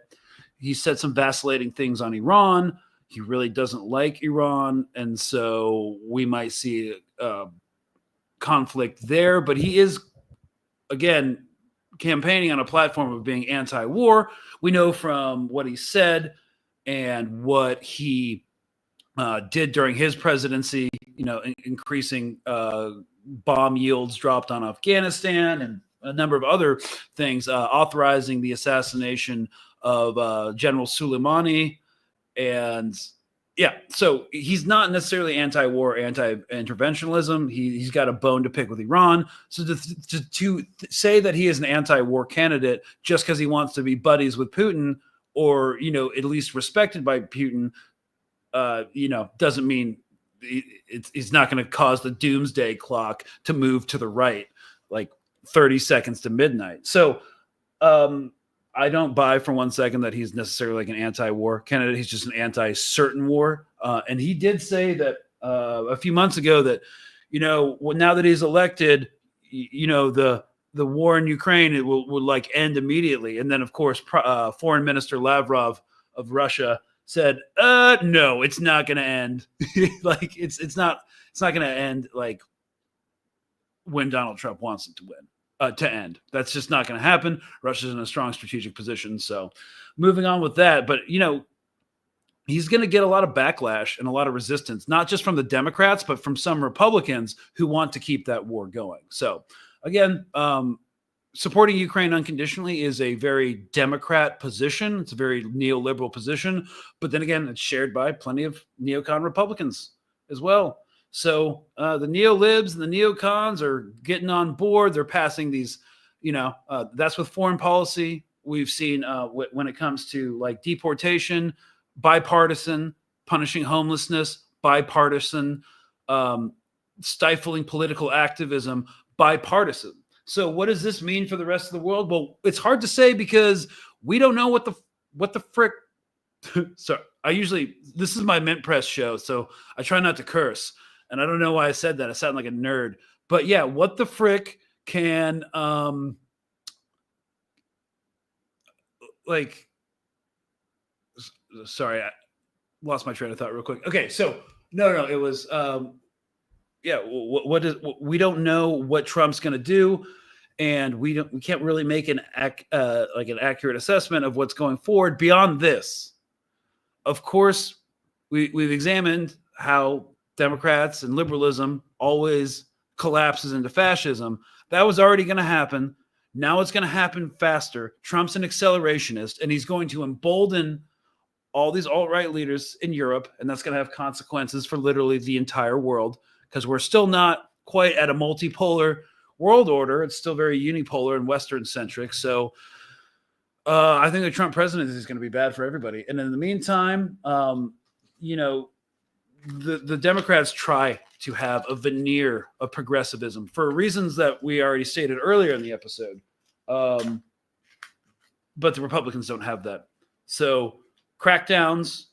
some vacillating things on Iran. He really doesn't like Iran. And so we might see conflict there, but he is, again, campaigning on a platform of being anti-war. We know from what he said and what he did during his presidency, increasing bomb yields dropped on Afghanistan and a number of other things, authorizing the assassination of General Soleimani. And yeah, so he's not necessarily anti-war, anti-interventionalism. He's got a bone to pick with Iran. So to say that he is an anti-war candidate just because he wants to be buddies with Putin or, at least respected by Putin, doesn't mean it's not going to cause the doomsday clock to move to the right, like 30 seconds to midnight. So I don't buy for 1 second that he's necessarily like an anti-war candidate. He's just an anti-certain war. And he did say that a few months ago that, now that he's elected, the war in Ukraine, it will like end immediately. And then, of course, Foreign Minister Lavrov of Russia said, no, it's not going to end. Like it's not going to end like when Donald Trump wants it to win. To end. That's just not going to happen. Russia's in a strong strategic position. So moving on with that, but he's going to get a lot of backlash and a lot of resistance, not just from the Democrats, but from some Republicans who want to keep that war going. So again, supporting Ukraine unconditionally is a very Democrat position. It's a very neoliberal position, but then again, it's shared by plenty of neocon Republicans as well. So the neolibs and the neocons are getting on board. They're passing these, that's with foreign policy. We've seen when it comes to like deportation, bipartisan, punishing homelessness, bipartisan, stifling political activism, bipartisan. So what does this mean for the rest of the world? Well, it's hard to say because we don't know what the frick So this is my Mint Press show, so I try not to curse. And I don't know why I said that. I sound like a nerd. But yeah, what the frick can, sorry, I lost my train of thought real quick. Okay, so no, it was, we don't know what Trump's going to do. And we can't really make an accurate assessment of what's going forward beyond this. Of course, we've examined how Democrats and liberalism always collapses into fascism. That was already going to happen. Now it's going to happen faster. Trump's an accelerationist, and he's going to embolden all these alt-right leaders in Europe, and that's going to have consequences for literally the entire world, because we're still not quite at a multipolar world order. It's still very unipolar and Western-centric. So I think the Trump presidency is going to be bad for everybody. And in the meantime, the Democrats try to have a veneer of progressivism for reasons that we already stated earlier in the episode. But the Republicans don't have that. So crackdowns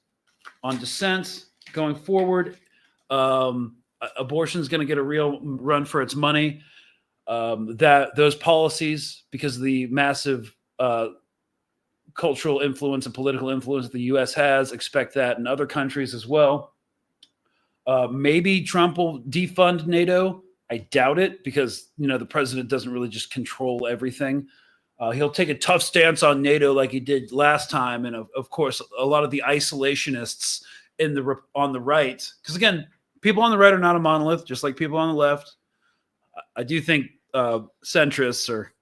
on dissent going forward. Abortion is going to get a real run for its money. That those policies, because of the massive cultural influence and political influence that the U.S. has, expect that in other countries as well. Maybe Trump will defund NATO. I doubt it, because the president doesn't really just control everything. He'll take a tough stance on NATO like he did last time, and of course, a lot of the isolationists on the right, because again, people on the right are not a monolith, just like people on the left. I do think centrists are,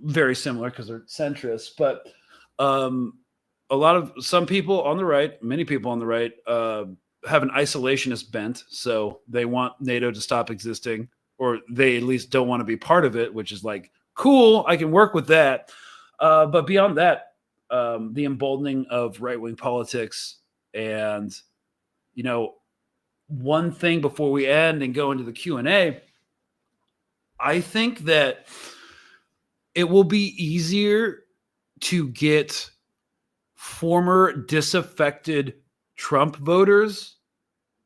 very similar because they're centrists, but some people on the right, many people on the right, have an isolationist bent. So they want NATO to stop existing, or they at least don't want to be part of it, which is like, cool, I can work with that. But beyond that, the emboldening of right-wing politics and, one thing before we end and go into the Q&A, I think that it will be easier to get former disaffected Trump voters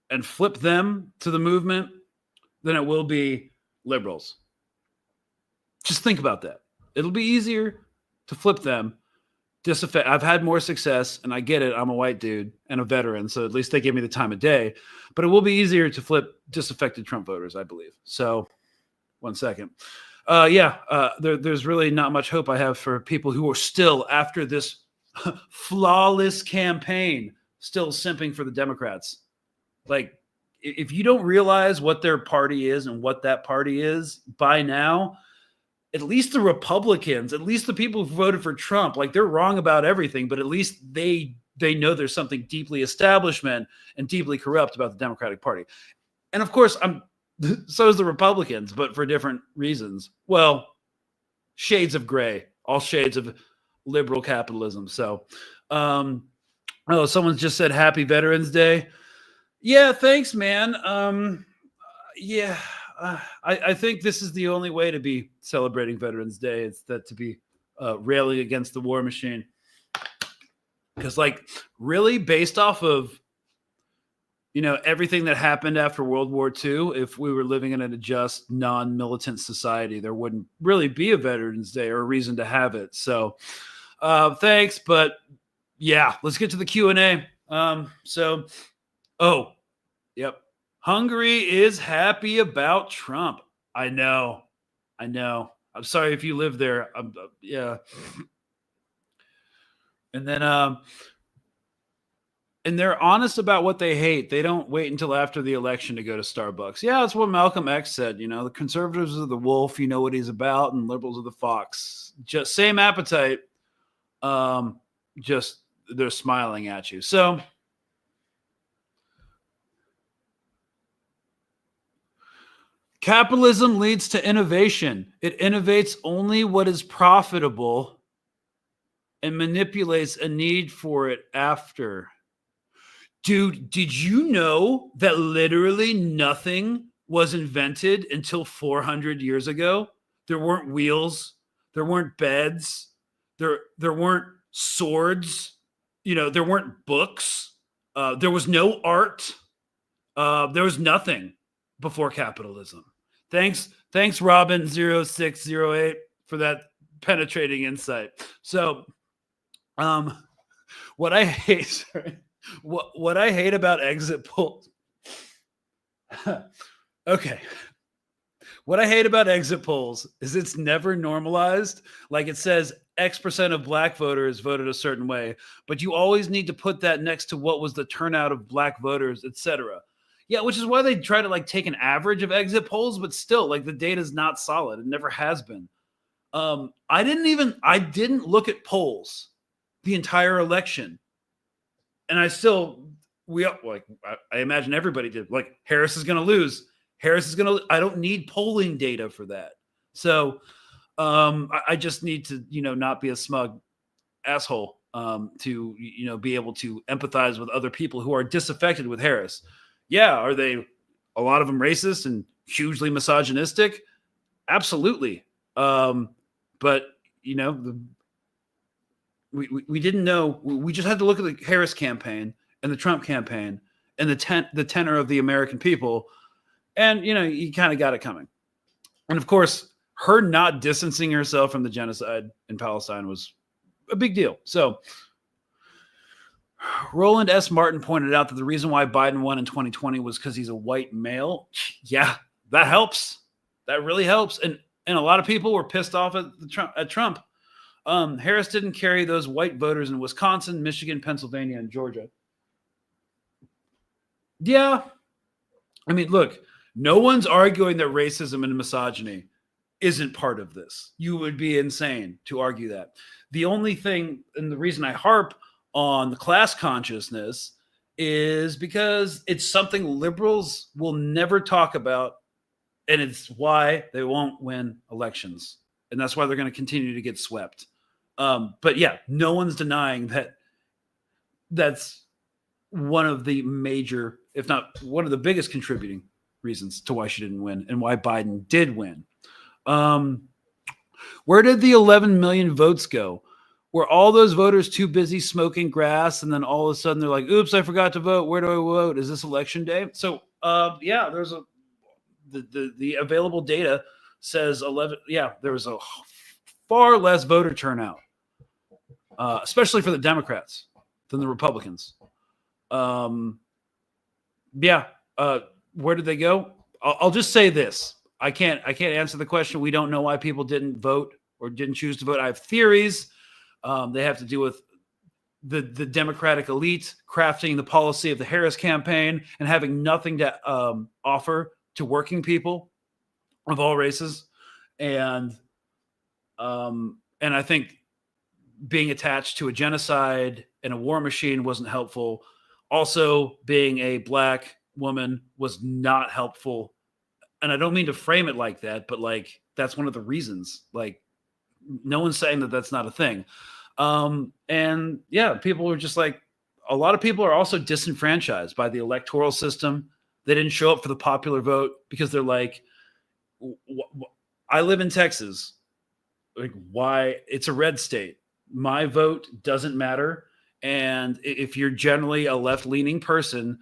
and flip them to the movement than it will be liberals. Just think about that. It'll be easier to flip them. I've had more success, and I get it. I'm a white dude and a veteran, so at least they give me the time of day. But it will be easier to flip disaffected Trump voters, I believe. So, one second. There's really not much hope I have for people who are still, after this flawless campaign, still simping for the Democrats. Like, if you don't realize what their party is and what that party is by now, at least the Republicans, at least the people who voted for Trump, like, they're wrong about everything, but at least they know there's something deeply establishment and deeply corrupt about the Democratic Party. And of course, so is the Republicans, but for different reasons. Well, shades of gray, all shades of liberal capitalism. So, someone just said Happy Veterans Day. Yeah, thanks, man. I think this is the only way to be celebrating Veterans Day. It's that to be railing against the war machine. Because, really, based off of, everything that happened after World War II, if we were living in a just non-militant society, there wouldn't really be a Veterans Day or a reason to have it. So, thanks. But, yeah, let's get to the Q&A. Yep. Hungary is happy about Trump. I know. I'm sorry if you live there. Yeah. And then, and they're honest about what they hate. They don't wait until after the election to go to Starbucks. Yeah, that's what Malcolm X said. The conservatives are the wolf. You know what he's about, and liberals are the fox. Just same appetite. Just they're smiling at you. So. Capitalism leads to innovation. It innovates only what is profitable and manipulates a need for it after. Dude, did you know that literally nothing was invented until 400 years ago? There weren't wheels. There weren't beds. There weren't swords. There weren't books. There was no art. There was nothing before capitalism. Thanks, Robin0608 for that penetrating insight. So, what I hate, what I hate about exit polls. Okay. What I hate about exit polls is it's never normalized. Like it says X% of black voters voted a certain way, but you always need to put that next to what was the turnout of black voters, etc. Yeah, which is why they try to take an average of exit polls, but still the data is not solid. It never has been. I didn't look at polls the entire election. And I imagine everybody did. Harris is going to lose. I don't need polling data for that. So I just need to, not be a smug asshole to, be able to empathize with other people who are disaffected with Harris. Yeah. Are they, a lot of them racist and hugely misogynistic? Absolutely. But, we didn't know. We just had to look at the Harris campaign and the Trump campaign and the tenor of the American people. And, you kind of got it coming. And of course, her not distancing herself from the genocide in Palestine was a big deal. So Roland S. Martin pointed out that the reason why Biden won in 2020 was because he's a white male. Yeah, that helps. That really helps. And a lot of people were pissed off at Trump. Harris didn't carry those white voters in Wisconsin, Michigan, Pennsylvania, and Georgia. Yeah. I mean, look, no one's arguing that racism and misogyny isn't part of this. You would be insane to argue that. The only thing, and the reason I harp on the class consciousness, is because it's something liberals will never talk about, and it's why they won't win elections. And that's why they're going to continue to get swept. But yeah, no one's denying that that's one of the major, if not one of the biggest contributing reasons to why she didn't win and why Biden did win. Where did the 11 million votes go? Were all those voters too busy smoking grass, and then all of a sudden they're like, oops, I forgot to vote. Where do I vote? Is this election day? So yeah, there's the available data says 11. Yeah, there was a far less voter turnout, especially for the Democrats than the Republicans. Yeah. Where did they go? I'll just say this. I can't answer the question. We don't know why people didn't vote or didn't choose to vote. I have theories. They have to do with the Democratic elite crafting the policy of the Harris campaign and having nothing to offer to working people of all races. And I think being attached to a genocide and a war machine wasn't helpful. Also, being a black woman was not helpful. And I don't mean to frame it like that, but that's one of the reasons. No one's saying that that's not a thing. And yeah, people are just a lot of people are also disenfranchised by the electoral system. They didn't show up for the popular vote because they're I live in Texas. Why? It's a red state. My vote doesn't matter. And if you're generally a left-leaning person,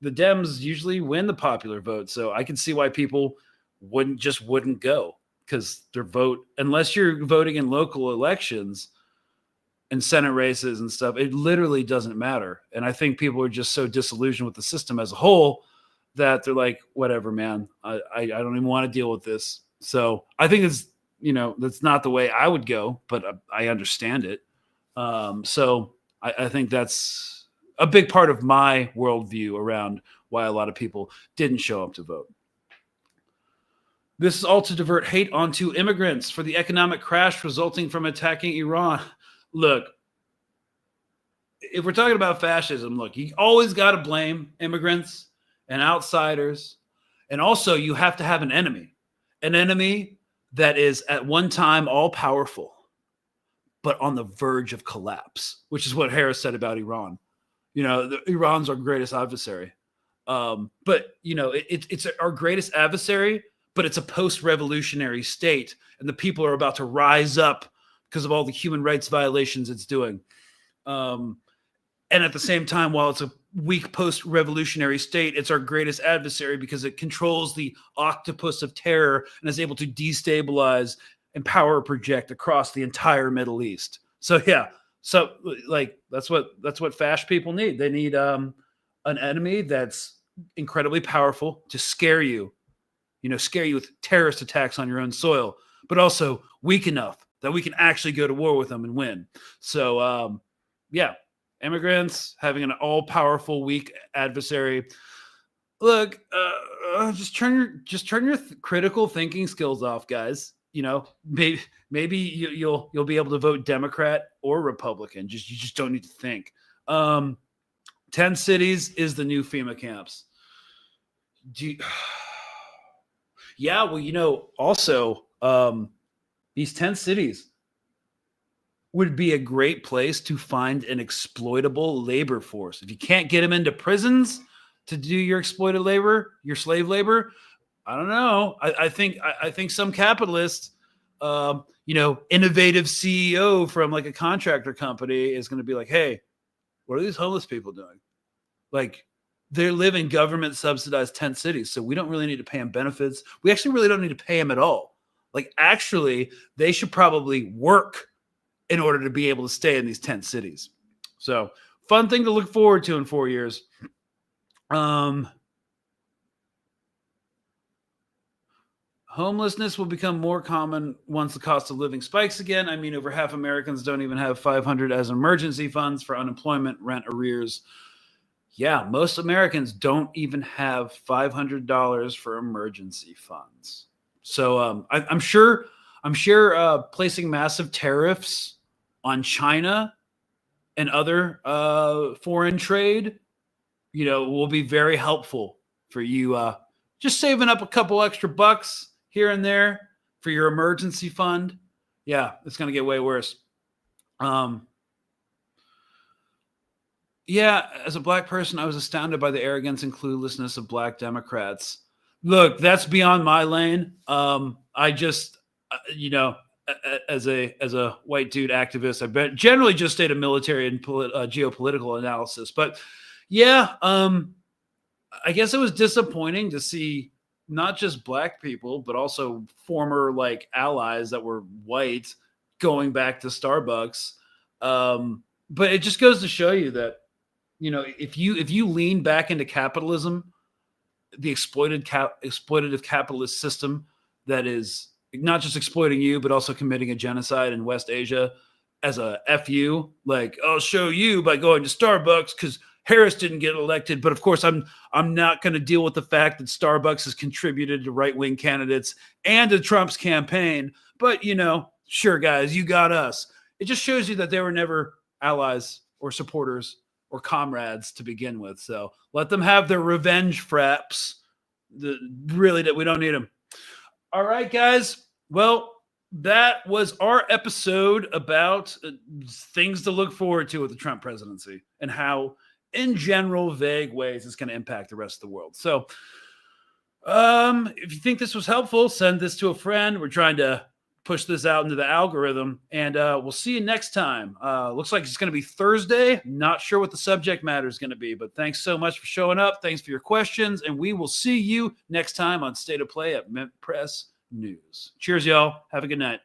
the Dems usually win the popular vote. So I can see why people wouldn't go, because their vote, unless you're voting in local elections and Senate races and stuff, it literally doesn't matter. And I think people are just so disillusioned with the system as a whole that they're like, whatever, man, I don't even want to deal with this. So I think it's, that's not the way I would go, but I understand it. So I think that's a big part of my worldview around why a lot of people didn't show up to vote. This is all to divert hate onto immigrants for the economic crash resulting from attacking Iran. Look, if we're talking about fascism, look, you always got to blame immigrants and outsiders. And also you have to have an enemy that is at one time all powerful, but on the verge of collapse, which is what Harris said about Iran. Iran's our greatest adversary. But it's our greatest adversary, but it's a post-revolutionary state, and the people are about to rise up because of all the human rights violations it's doing. And at the same time, while it's a weak post-revolutionary state, it's our greatest adversary because it controls the octopus of terror and is able to destabilize and power project across the entire Middle East. So yeah, so like that's what fascist people need. They need an enemy that's incredibly powerful to scare you, scare you with terrorist attacks on your own soil, but also weak enough that we can actually go to war with them and win. So yeah. Immigrants having an all-powerful, weak adversary. Look, just turn your critical thinking skills off, guys. Maybe you'll be able to vote Democrat or Republican. You just don't need to think. 10 cities is the new FEMA camps. Yeah, well, also these 10 cities would be a great place to find an exploitable labor force. If you can't get them into prisons to do your exploited labor, your slave labor, I don't know. I think some capitalist, innovative CEO from like a contractor company is going to be like, hey, what are these homeless people doing? Like, they live in government subsidized tent cities, so we don't really need to pay them benefits. We actually really don't need to pay them at all. Like, actually, they should probably work in order to be able to stay in these tent cities. So fun thing to look forward to in 4 years. Homelessness will become more common once the cost of living spikes again. I mean, over half Americans don't even have $500 as emergency funds for unemployment, rent arrears. Yeah, most Americans don't even have $500 for emergency funds. So I'm sure placing massive tariffs on China and other foreign trade, will be very helpful for you. Just saving up a couple extra bucks here and there for your emergency fund. Yeah, it's going to get way worse. Yeah, as a black person, I was astounded by the arrogance and cluelessness of black Democrats. Look, that's beyond my lane. I just, as a white dude activist, I've generally just stayed a military and geopolitical analysis. But yeah, I guess it was disappointing to see not just black people, but also former like allies that were white going back to Starbucks. But it just goes to show you that, if you lean back into capitalism, the exploitative capitalist system that is not just exploiting you, but also committing a genocide in West Asia as a FU, like, I'll show you by going to Starbucks because Harris didn't get elected. But of course, I'm not going to deal with the fact that Starbucks has contributed to right-wing candidates and to Trump's campaign. But, sure, guys, you got us. It just shows you that they were never allies or supporters or comrades to begin with. So let them have their revenge fraps. Really, that we don't need them. All right, guys. Well, that was our episode about things to look forward to with the Trump presidency and how, in general, vague ways it's going to impact the rest of the world. So if you think this was helpful, send this to a friend. We're trying to push this out into the algorithm, and we'll see you next time. Looks like it's going to be Thursday. Not sure what the subject matter is going to be, but thanks so much for showing up. Thanks for your questions, and we will see you next time on State of Play at Mint Press News. Cheers, y'all. Have a good night.